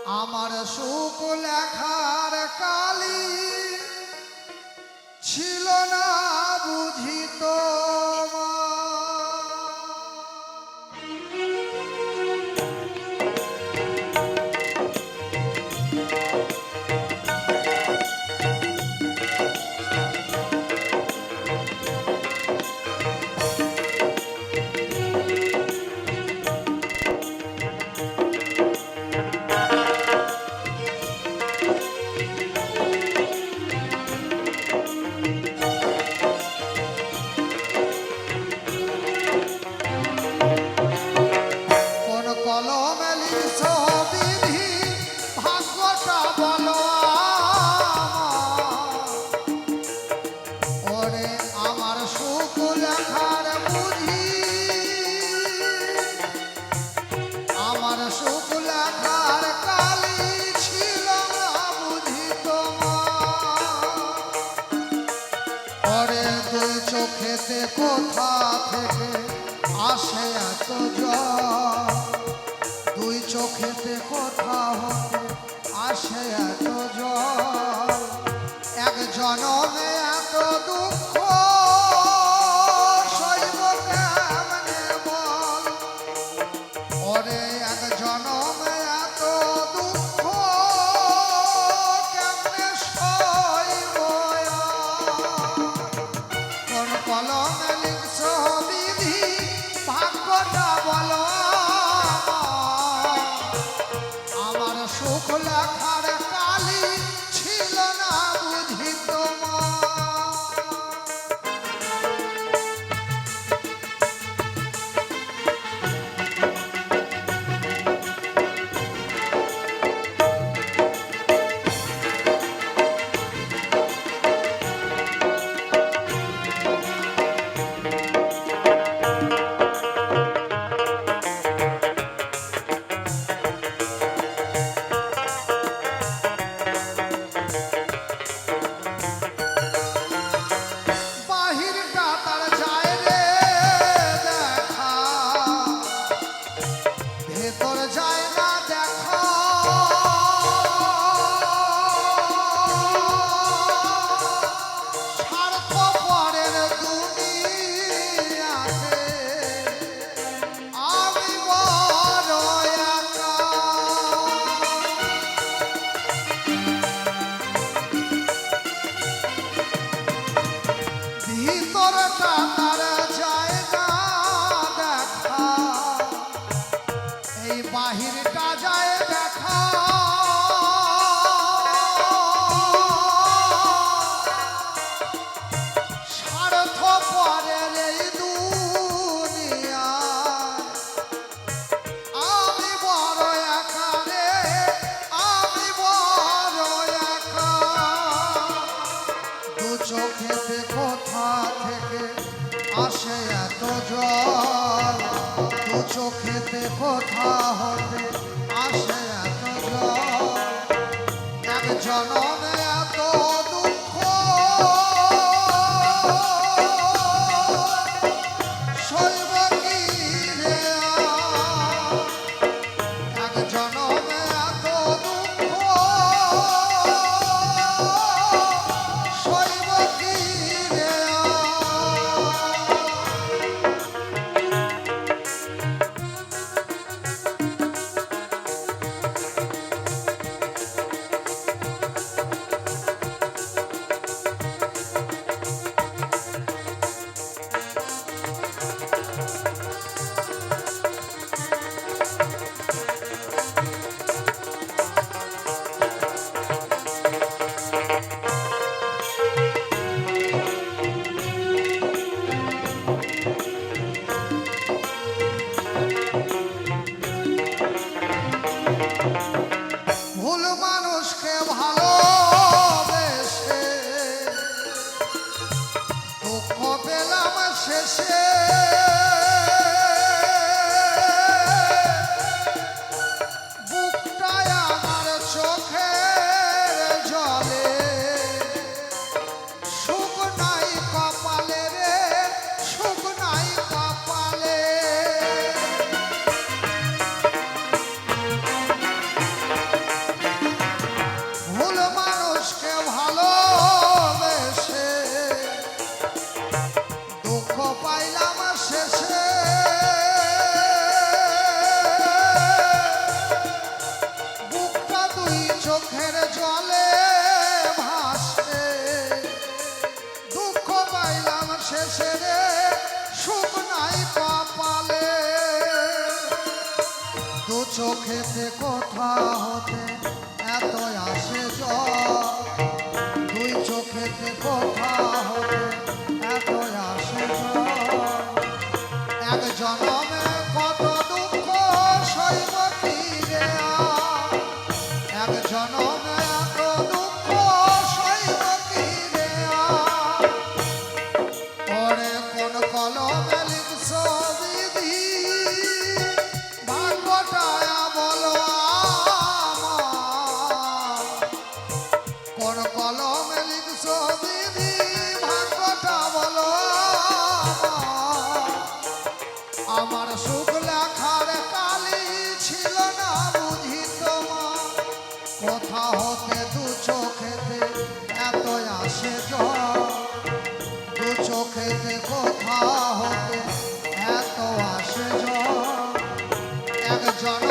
আমার সুখ লেখার কালি ছিল না বুঝিত চোখেতে কোথা থেকে আসে এত জল দুই চোখেতে কোথা হতে আসে এত জল এক জনমে এত দুঃখ সইব কেমনে বল ওরে এক জনমে এত দুঃখ কেমনে সইব কোন কলমে লিখছ বিধি ভাগ্যটা বলো আমার সুখ লেখার কালি ছিল না বুঝি তোমার বাহিরটা যায় দেখা স্বার্থ পরের এই দুনিয়ায় আমি বড় একা রে আমি বড় একা দু চোখেতে কোথা থেকে আসে এত জল দু চোখেতে কোথা হতে আসে এত জল এক জনমে এত দুঃখ সইব কি রে এক জনমে এত দুঃখ সইব কি রে দু চোখেতে কোথা হতে এত আসে জল, দুই চোখেতে কোথা হতে এত আসে জল। এক জনমে কত দুঃখ সইব কি রে আর, এক জনমে এত দুঃখ সইব কি রে আর। ওরে কোন কলমে লিখছ বিধি, ভাগ্যটা বলো আমার। কোন কলমে লিখছ বিধি, ভাগ্যটা বলো আমার। আমার সুখ লেখার কালি ছিল না বুঝি তোমার, কোথা হতে দু চোখেতে এত আসে জল, দু চোখেতে কোথা হতে এত আসে জল। এক জন